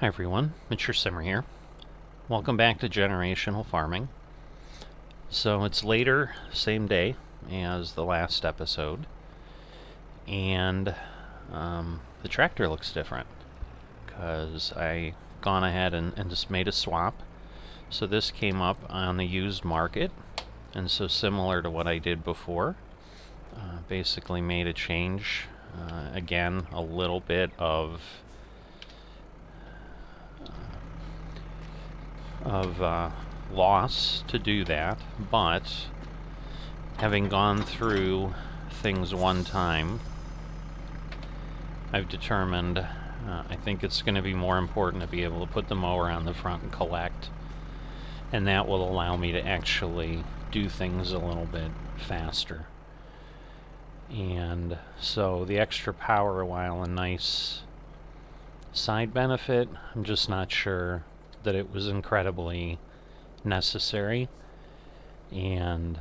Hi everyone, it's your Simmer here. Welcome back to Generational Farming. So it's later, same day as the last episode, and the tractor looks different because I gone ahead and just made a swap. So this came up on the used market, and so similar to what I did before, basically made a change. Again, a little bit of loss to do that, but having gone through things one time, I've determined I think it's going to be more important to be able to put the mower on the front and collect, and that will allow me to actually do things a little bit faster. And so the extra power, while a nice side benefit, I'm just not sure that it was incredibly necessary, and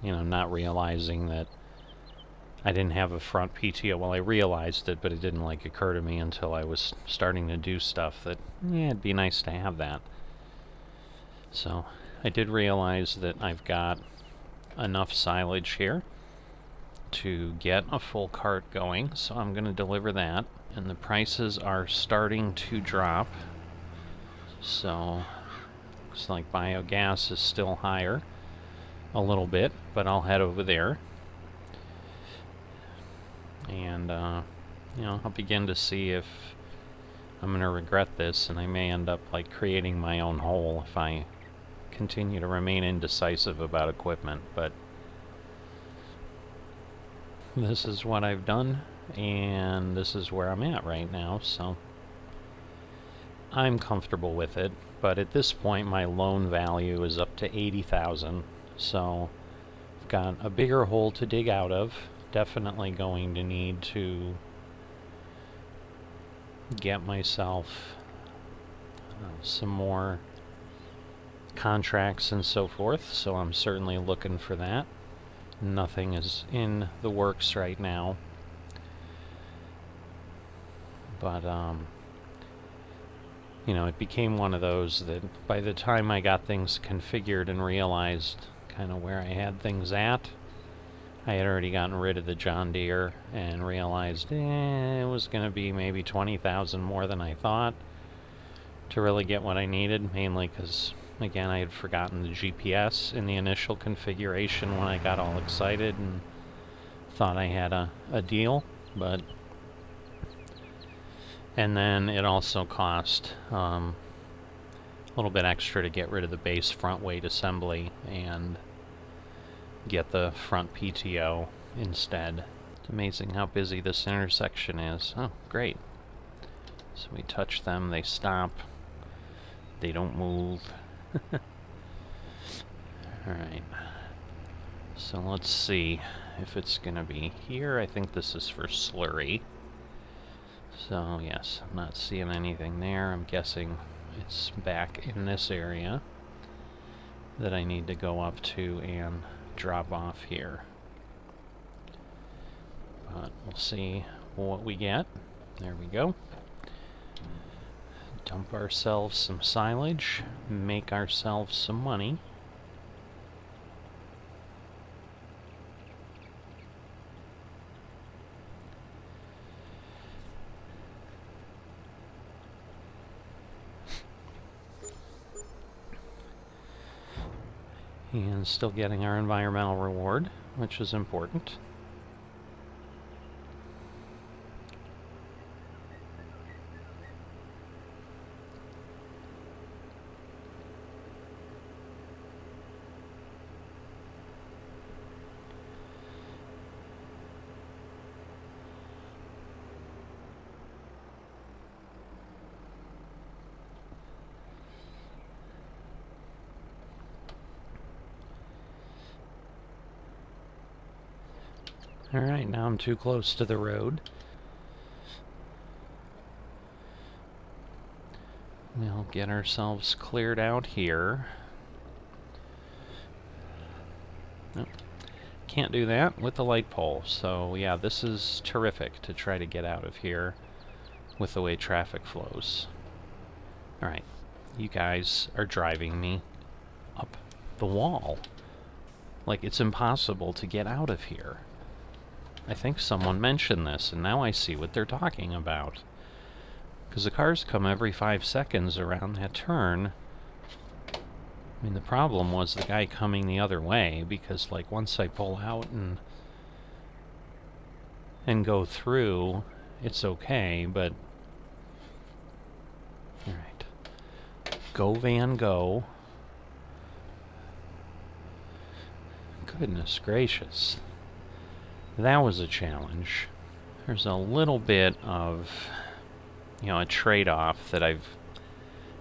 not realizing that I didn't have a front PTO. Well, I realized it, but it didn't occur to me until I was starting to do stuff that it'd be nice to have that. So I did realize that I've got enough silage here to get a full cart going, so I'm going to deliver that, and the prices are starting to drop. So looks like biogas is still higher a little bit, but I'll head over there and I'll begin to see if I'm going to regret this, and I may end up creating my own hole if I continue to remain indecisive about equipment. But this is what I've done, and this is where I'm at right now, so I'm comfortable with it. But at this point, my loan value is up to $80,000, so I've got a bigger hole to dig out of. Definitely going to need to get myself some more contracts and so forth, so I'm certainly looking for that. Nothing is in the works right now, but it became one of those that by the time I got things configured and realized kind of where I had things at, I had already gotten rid of the John Deere and realized it was going to be maybe $20,000 more than I thought to really get what I needed, mainly because, again, I had forgotten the GPS in the initial configuration when I got all excited and thought I had a deal. But and then it also cost a little bit extra to get rid of the base front weight assembly and get the front PTO instead. It's amazing how busy this intersection is. Oh, great. So we touch them, they stop. They don't move. Alright. So let's see if it's going to be here. I think this is for slurry. So yes, I'm not seeing anything there. I'm guessing it's back in this area that I need to go up to and drop off here. But we'll see what we get. There we go. Dump ourselves some silage, make ourselves some money. And still getting our environmental reward, which is important. Alright, now I'm too close to the road. We'll get ourselves cleared out here. Nope. Can't do that with the light pole, so yeah, this is terrific to try to get out of here with the way traffic flows. Alright, you guys are driving me up the wall. Like, it's impossible to get out of here. I think someone mentioned this, and now I see what they're talking about. Because the cars come every 5 seconds around that turn. I mean, the problem was the guy coming the other way, because, like, once I pull out and go through, it's okay, but... Alright. Go, van, go. Goodness gracious. That was a challenge. There's a little bit of, you know, a trade-off that I've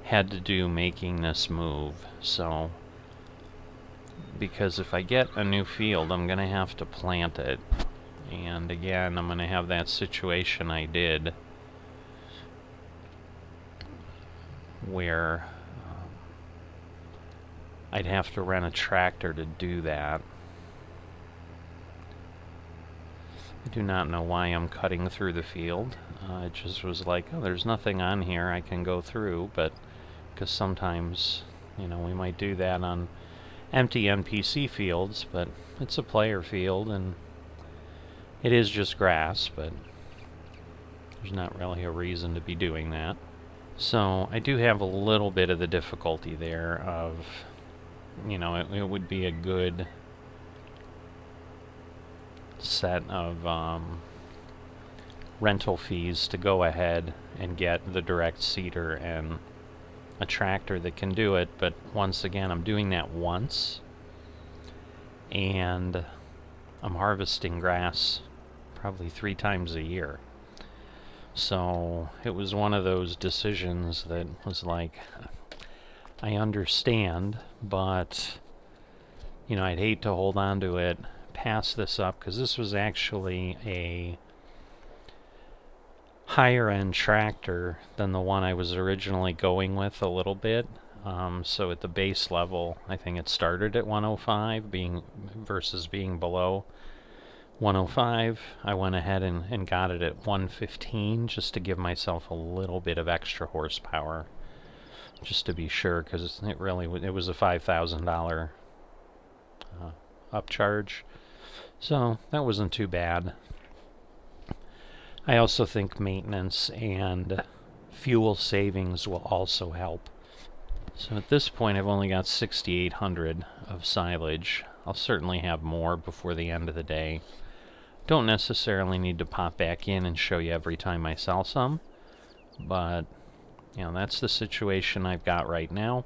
had to do making this move. So, because if I get a new field, I'm going to have to plant it. And again, I'm going to have that situation I did where I'd have to rent a tractor to do that. I do not know why I'm cutting through the field. It just was like, oh, there's nothing on here I can go through, but because sometimes, you know, we might do that on empty NPC fields, but it's a player field, and it is just grass, but there's not really a reason to be doing that. So I do have a little bit of the difficulty there of, you know, it would be a good set of rental fees to go ahead and get the direct seeder and a tractor that can do it, but once again, I'm doing that once, and I'm harvesting grass probably 3 times a year. So it was one of those decisions that was like, I understand, but, you know, I'd hate to hold on to it, pass this up, because this was actually a higher-end tractor than the one I was originally going with a little bit. So at the base level, I think it started at 105 versus being below 105. I went ahead and got it at 115 just to give myself a little bit of extra horsepower, just to be sure, because it was a $5,000 upcharge. So that wasn't too bad. I also think maintenance and fuel savings will also help. So at this point, I've only got 6,800 of silage. I'll certainly have more before the end of the day. Don't necessarily need to pop back in and show you every time I sell some, but, you know, that's the situation I've got right now.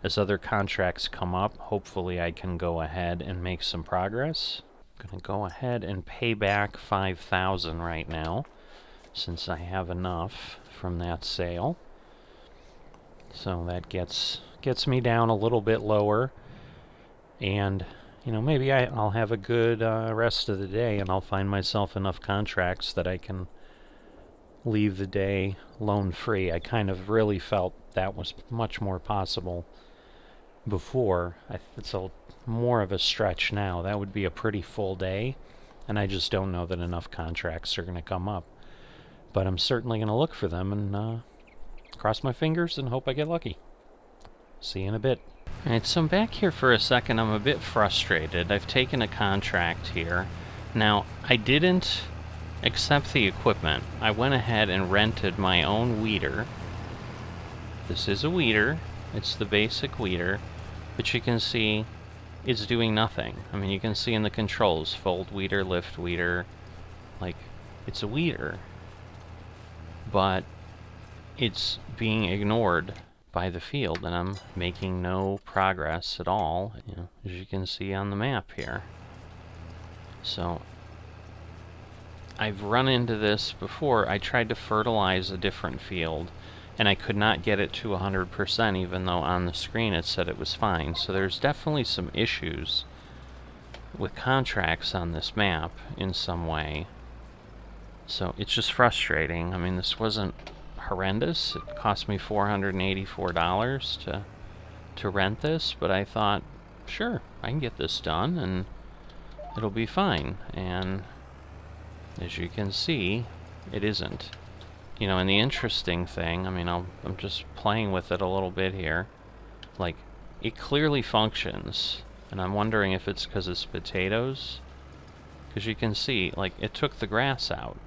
As other contracts come up, hopefully I can go ahead and make some progress. I'm going to go ahead and pay back 5,000 right now, since I have enough from that sale. So that gets me down a little bit lower, and, you know, maybe I'll have a good rest of the day, and I'll find myself enough contracts that I can leave the day loan-free. I kind of really felt that was much more possible before. It's more of a stretch now. That would be a pretty full day, and I just don't know that enough contracts are going to come up. But I'm certainly going to look for them and cross my fingers and hope I get lucky. See you in a bit. Alright, so I'm back here for a second. I'm a bit frustrated. I've taken a contract here. Now, I didn't accept the equipment. I went ahead and rented my own weeder. This is a weeder. It's the basic weeder. But you can see it's doing nothing. I mean, you can see in the controls, fold weeder, lift weeder. Like, it's a weeder. But it's being ignored by the field, and I'm making no progress at all, you know, as you can see on the map here. So I've run into this before. I tried to fertilize a different field, and I could not get it to 100%, even though on the screen it said it was fine. So there's definitely some issues with contracts on this map in some way. So it's just frustrating. I mean, this wasn't horrendous. It cost me $484 to rent this, but I thought, sure, I can get this done and it'll be fine. And as you can see, it isn't. You know, and the interesting thing, I mean, I'm just playing with it a little bit here. Like, it clearly functions, and I'm wondering if it's because it's potatoes. Because you can see, like, it took the grass out.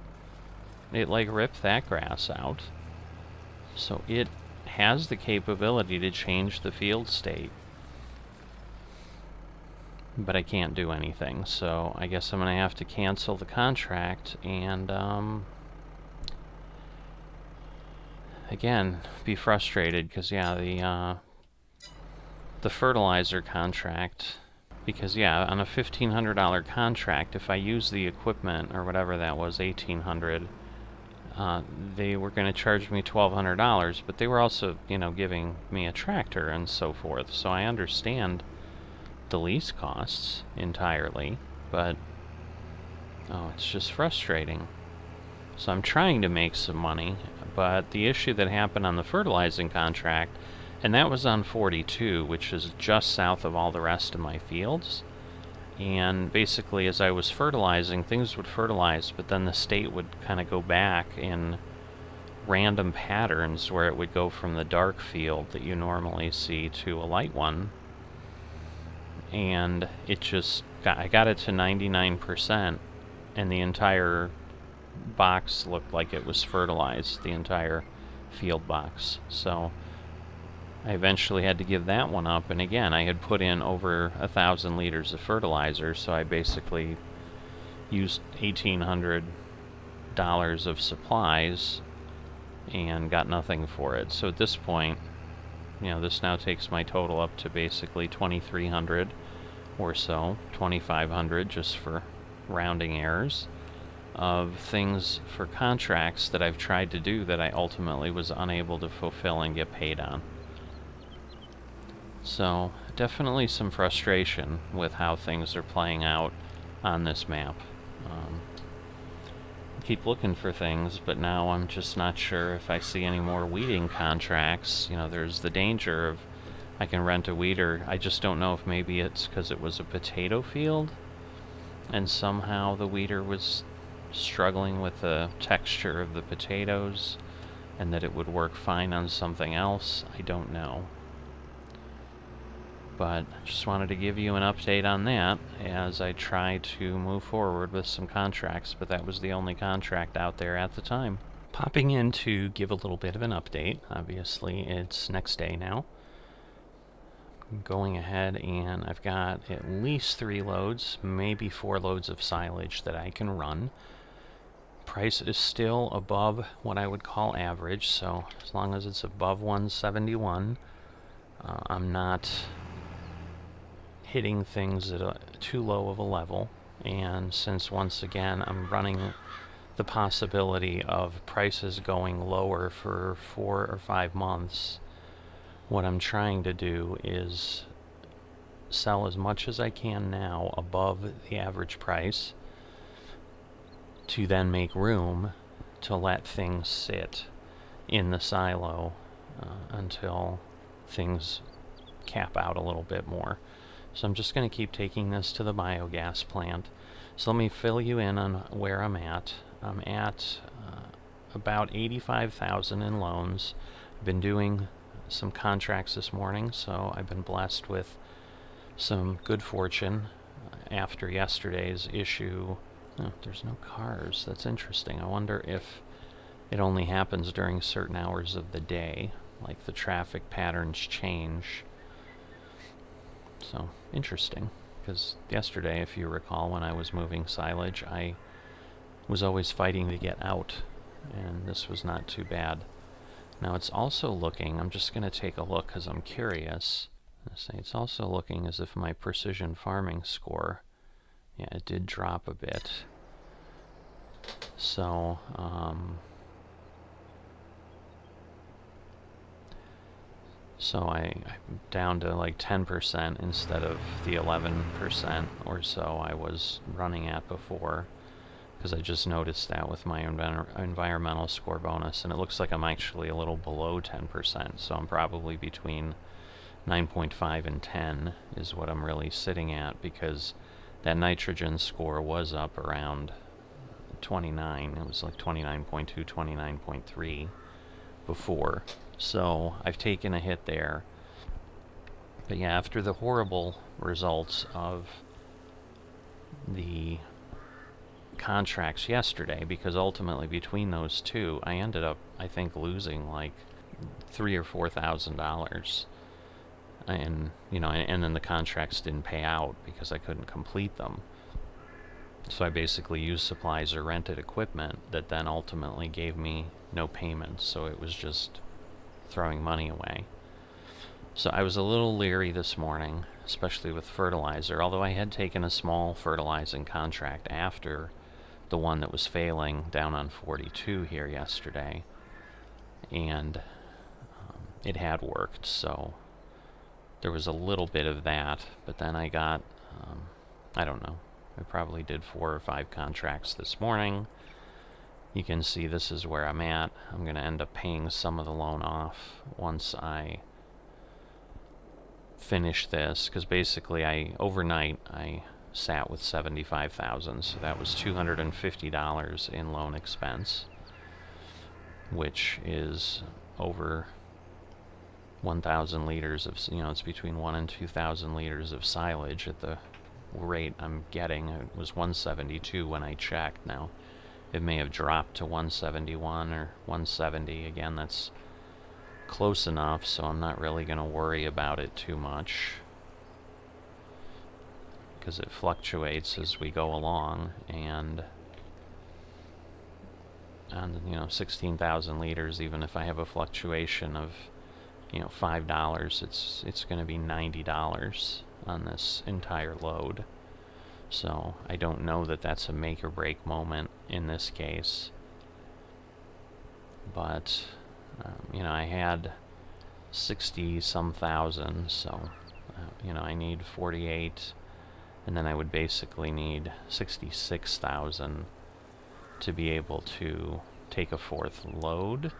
It, like, ripped that grass out. So it has the capability to change the field state. But I can't do anything, so I guess I'm going to have to cancel the contract and, again, be frustrated, because, yeah, the fertilizer contract, because, yeah, on a $1,500 contract, if I use the equipment, or whatever that was, $1,800, they were going to charge me $1,200, but they were also, you know, giving me a tractor and so forth, so I understand the lease costs entirely, but, oh, it's just frustrating. So I'm trying to make some money, but the issue that happened on the fertilizing contract, and that was on 42, which is just south of all the rest of my fields, and basically as I was fertilizing, things would fertilize, but then the state would kind of go back in random patterns where it would go from the dark field that you normally see to a light one, and it just I got it to 99%, and the entire box looked like it was fertilized, the entire field box. So I eventually had to give that one up, and again, I had put in over 1,000 liters of fertilizer, so I basically used $1,800 of supplies and got nothing for it. So at this point, you know, this now takes my total up to basically 2,300 or so, 2,500 just for rounding errors, of things for contracts that I've tried to do that I ultimately was unable to fulfill and get paid on. So definitely some frustration with how things are playing out on this map. Keep looking for things, but now I'm just not sure if I see any more weeding contracts. You know, there's the danger of I can rent a weeder. I just don't know if maybe it's because it was a potato field and somehow the weeder was struggling with the texture of the potatoes and that it would work fine on something else. I don't know. But just wanted to give you an update on that as I try to move forward with some contracts, but that was the only contract out there at the time. Popping in to give a little bit of an update. Obviously, it's next day now. Going ahead, and I've got at least 3 loads, maybe 4 loads of silage that I can run. Price is still above what I would call average, so as long as it's above 171, I'm not hitting things at too low of a level. And since once again I'm running the possibility of prices going lower for 4 or 5 months, what I'm trying to do is sell as much as I can now above the average price to then make room to let things sit in the silo until things cap out a little bit more. So I'm just going to keep taking this to the biogas plant. So let me fill you in on where I'm at. I'm at about 85,000 in loans. I've been doing some contracts this morning, so I've been blessed with some good fortune after yesterday's issue. Oh, there's no cars. That's interesting. I wonder if it only happens during certain hours of the day, like the traffic patterns change. So, interesting, because yesterday, if you recall, when I was moving silage, I was always fighting to get out, and this was not too bad. Now it's also looking, I'm just going to take a look because I'm curious. It's also looking as if my precision farming score, yeah, it did drop a bit. So, I'm down to like 10% instead of the 11% or so I was running at before, because I just noticed that with my environmental score bonus, and it looks like I'm actually a little below 10%, so I'm probably between 9.5 and 10 is what I'm really sitting at, because that nitrogen score was up around 29. It was like 29.2, 29.3 before. So I've taken a hit there. But yeah, after the horrible results of the contracts yesterday, because ultimately between those two, I ended up, I think, losing like $3,000 or $4,000. And, you know, and then the contracts didn't pay out because I couldn't complete them. So I basically used supplies or rented equipment that then ultimately gave me no payments. So it was just throwing money away. So I was a little leery this morning, especially with fertilizer, although I had taken a small fertilizing contract after the one that was failing down on 42 here yesterday. And it had worked, so there was a little bit of that. But then I got, I don't know, I probably did 4 or 5 contracts this morning. You can see this is where I'm at. I'm going to end up paying some of the loan off once I finish this, because basically overnight I sat with $75,000, so that was $250 in loan expense, which is over 1,000 liters of, it's between 1 and 2,000 liters of silage at the rate I'm getting. It was 172 when I checked. Now it may have dropped to 171 or 170 again. That's close enough, so I'm not really going to worry about it too much, because it fluctuates as we go along. And 16,000 liters, even if I have a fluctuation of $5, it's going to be $90 on this entire load. So I don't know that that's a make or break moment in this case, but I had 60 some thousand, so I need 48, and then I would basically need 66,000 to be able to take a 4th load.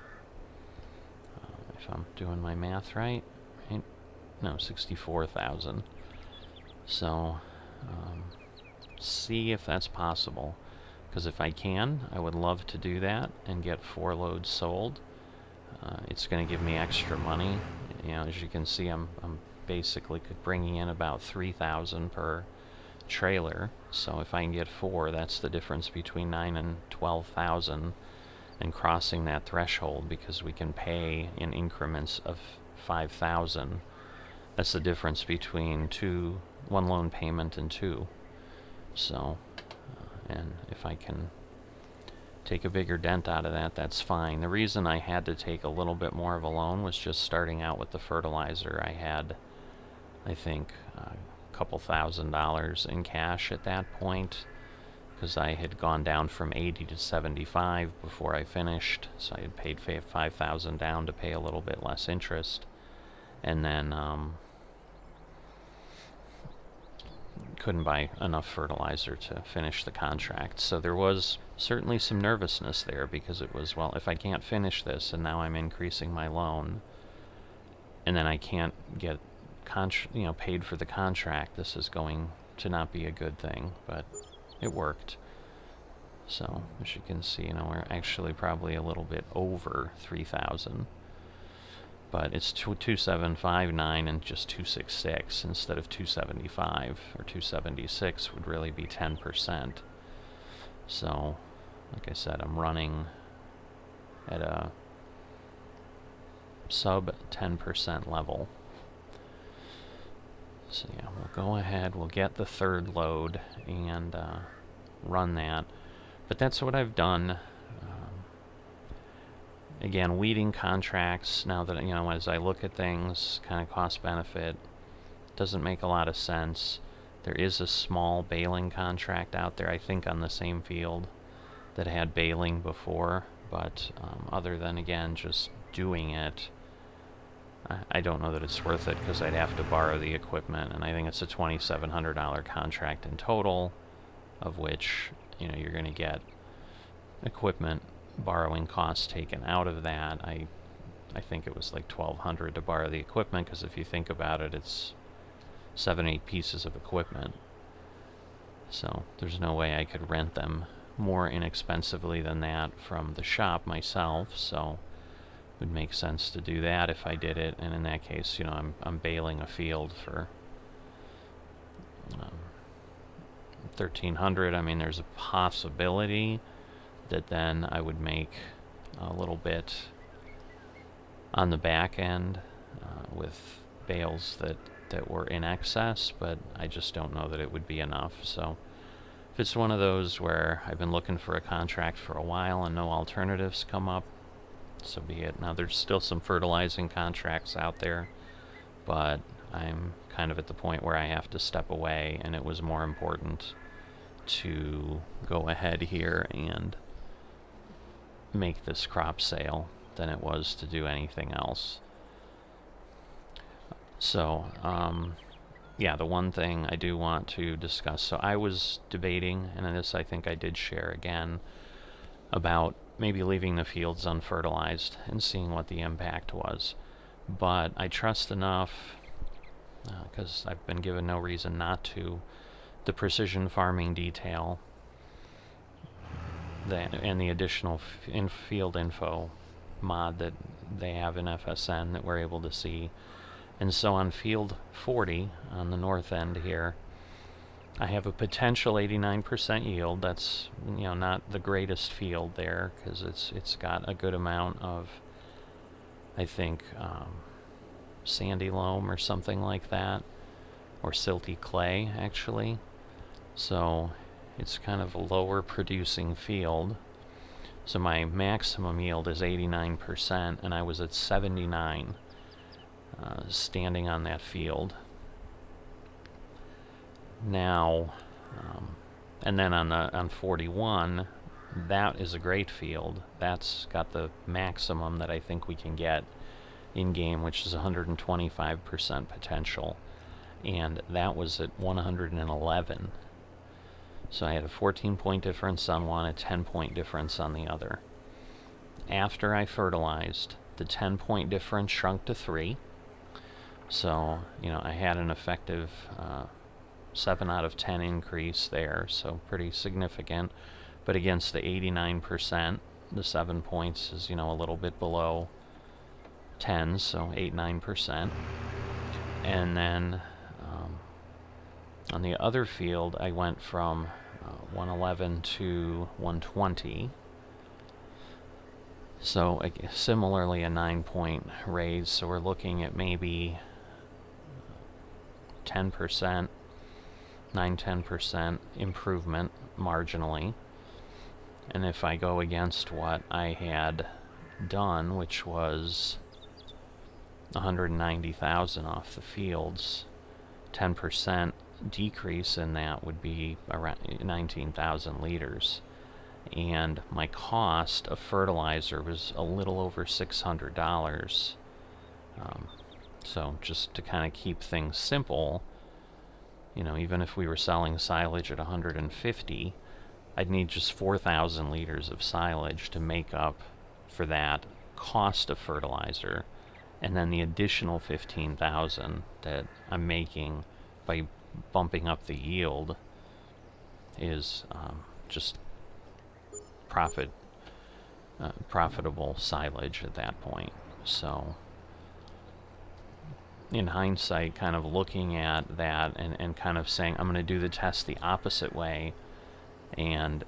If I'm doing my math right? No, 64,000. So, see if that's possible. Because if I can, I would love to do that and get 4 loads sold. It's going to give me extra money. As you can see, I'm basically bringing in about 3,000 per trailer. So if I can get 4, that's the difference between 9 and 12,000. And crossing that threshold, because we can pay in increments of 5,000. That's the difference between 1 loan payment and 2. So, and if I can take a bigger dent out of that, that's fine. The reason I had to take a little bit more of a loan was just starting out with the fertilizer. I had, I think, a couple $1,000s in cash at that point, because I had gone down from 80 to 75 before I finished, so I had paid 5,000 down to pay a little bit less interest, and then couldn't buy enough fertilizer to finish the contract. So there was certainly some nervousness there, because it was, well, if I can't finish this and now I'm increasing my loan, and then I can't get paid for the contract, this is going to not be a good thing. But it worked. So as you can see, we're actually probably a little bit over 3,000, but it's 2,759 and just 266 instead of 275 or 276 would really be 10%. So like I said, I'm running at a sub 10% level. So yeah, we'll go ahead, we'll get the 3rd load and run that. But that's what I've done. Again, weeding contracts, now that, as I look at things, kind of cost benefit, doesn't make a lot of sense. There is a small baling contract out there, I think on the same field, that had baling before, but other than, again, just doing it, I don't know that it's worth it, because I'd have to borrow the equipment, and I think it's a $2,700 contract in total, of which, you're going to get equipment borrowing costs taken out of that. I think it was like $1,200 to borrow the equipment, because if you think about it, it's 7-8 pieces of equipment. So there's no way I could rent them more inexpensively than that from the shop myself, so it would make sense to do that if I did it. And in that case, I'm baling a field for $1,300. I mean, there's a possibility that then I would make a little bit on the back end with bales that were in excess, but I just don't know that it would be enough. So if it's one of those where I've been looking for a contract for a while and no alternatives come up, so be it. Now, there's still some fertilizing contracts out there, but I'm kind of at the point where I have to step away, and it was more important to go ahead here and make this crop sale than it was to do anything else. So, yeah, the one thing I do want to discuss, so I was debating, and this I think I did share again, about maybe leaving the fields unfertilized and seeing what the impact was. But I trust enough, because I've been given no reason not to, the precision farming detail and the additional field info mod that they have in FSN that we're able to see. And so on field 40 on the north end here, I have a potential 89% yield. That's not the greatest field there, because it's got a good amount of, I think, sandy loam or something like that, or silty clay actually. So it's kind of a lower producing field. So my maximum yield is 89%, and I was at 79 standing on that field. Now, and then on 41, that is a great field. That's got the maximum that I think we can get in game, which is 125% potential, and that was at 111. So I had a 14-point difference on one, a 10-point difference on the other. After I fertilized, the 10-point difference shrunk to 3. So, I had an effective 7 out of 10 increase there, so pretty significant. But against the 89%, the 7 points is, a little bit below 10, so 8-9%. And then on the other field, I went from 111 to 120. So similarly, a 9-point raise. So we're looking at maybe 10%, 9-10% improvement marginally. And if I go against what I had done, which was 190,000 off the fields, 10% decrease in that would be around 19,000 liters. And my cost of fertilizer was a little over $600. So just to kind of keep things simple, even if we were selling silage at 150, I'd need just 4,000 liters of silage to make up for that cost of fertilizer, and then the additional 15,000 that I'm making by bumping up the yield is just profitable silage at that point. So in hindsight, kind of looking at that and kind of saying, I'm going to do the test the opposite way and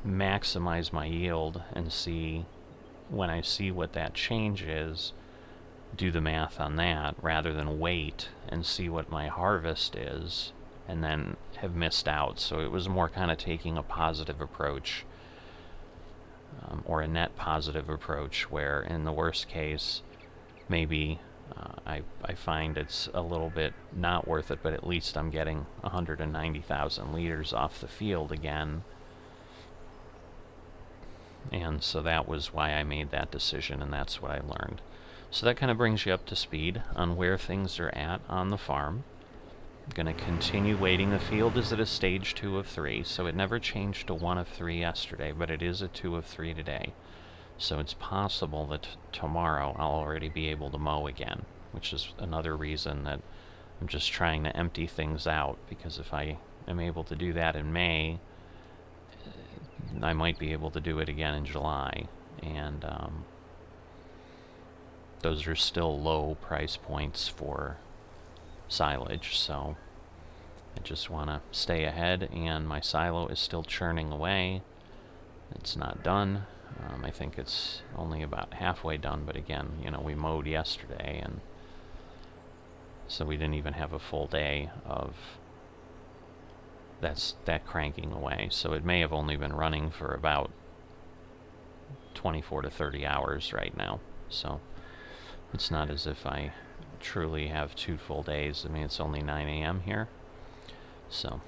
maximize my yield and see, when I see what that change is, do the math on that rather than wait and see what my harvest is and then have missed out. So it was more kind of taking a positive approach, or a net positive approach, where in the worst case, maybe I find it's a little bit not worth it, but at least I'm getting 190,000 liters off the field again. And so that was why I made that decision, and that's what I learned. So that kind of brings you up to speed on where things are at on the farm. I'm going to continue waiting. The field is at a stage 2 of 3, so it never changed to 1 of 3 yesterday, but it is a 2 of 3 today. So it's possible that tomorrow I'll already be able to mow again, which is another reason that I'm just trying to empty things out, because if I am able to do that in May, I might be able to do it again in July, and those are still low price points for silage, so I just want to stay ahead. And my silo is still churning away. It's not done. I think it's only about halfway done, but again, you know, we mowed yesterday, and so we didn't even have a full day of that cranking away. So it may have only been running for about 24 to 30 hours right now. So it's not as if I truly have 2 full days. I mean, it's only 9 a.m. here. So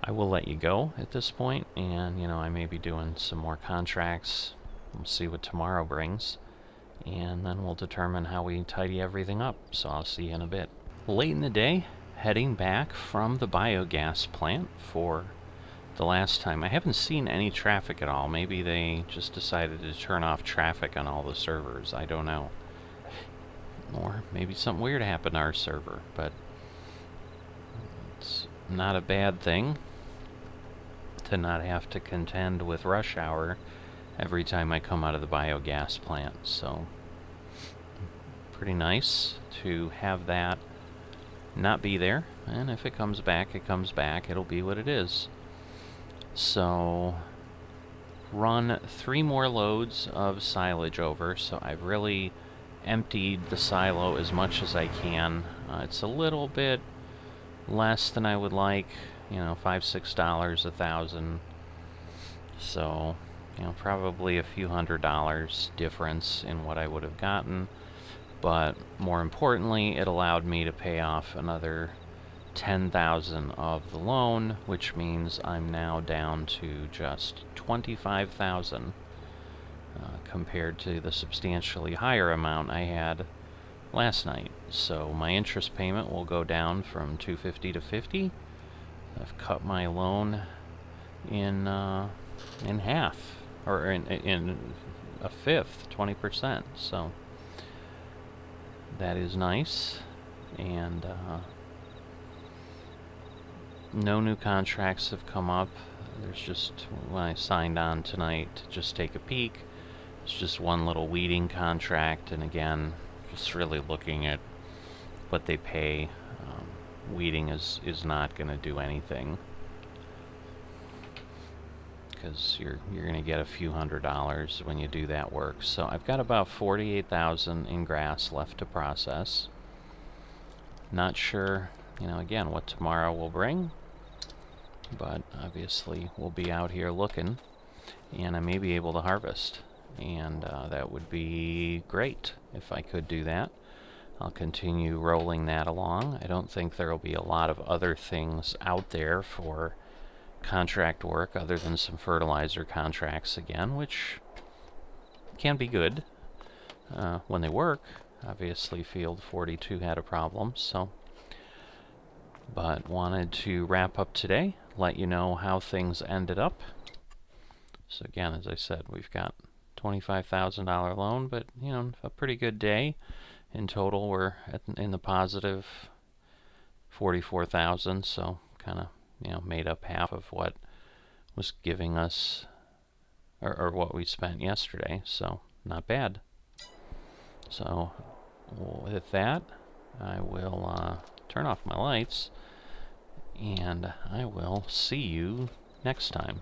I will let you go at this point, and, you know, I may be doing some more contracts. We'll see what tomorrow brings, and then we'll determine how we tidy everything up. So I'll see you in a bit. Late in the day, heading back from the biogas plant for the last time. I haven't seen any traffic at all. Maybe they just decided to turn off traffic on all the servers. I don't know. Or maybe something weird happened to our server, but it's not a bad thing to not have to contend with rush hour every time I come out of the biogas plant. So pretty nice to have that not be there, and if it comes back, it comes back. It'll be what it is. So run 3 more loads of silage over, so I've really emptied the silo as much as I can. It's a little bit less than I would like, you know, $5-6 a thousand. So, you know, probably a few $100 difference in what I would have gotten. But more importantly, it allowed me to pay off another $10,000 of the loan, which means I'm now down to just $25,000 compared to the substantially higher amount I had last night. So my interest payment will go down from $250 to $50. I've cut my loan in half, or in a fifth, 20%. So that is nice. And no new contracts have come up. There's just, when I signed on tonight to just take a peek, it's just one little weeding contract, and again, just really looking at what they pay. Weeding is not going to do anything, because you're going to get a few $100s when you do that work. So I've got about 48,000 in grass left to process. Not sure, you know, again, what tomorrow will bring, but obviously we'll be out here looking, and I may be able to harvest, and that would be great if I could do that. I'll continue rolling that along. I don't think there will be a lot of other things out there for contract work other than some fertilizer contracts again, which can be good when they work. Obviously Field 42 had a problem, so, but wanted to wrap up today, let you know how things ended up. So again, as I said, we've got $25,000 loan, but, you know, a pretty good day. In total, we're in the positive 44,000, so kind of, you know, made up half of what was giving us, or what we spent yesterday, so not bad. So with that, I will turn off my lights, and I will see you next time.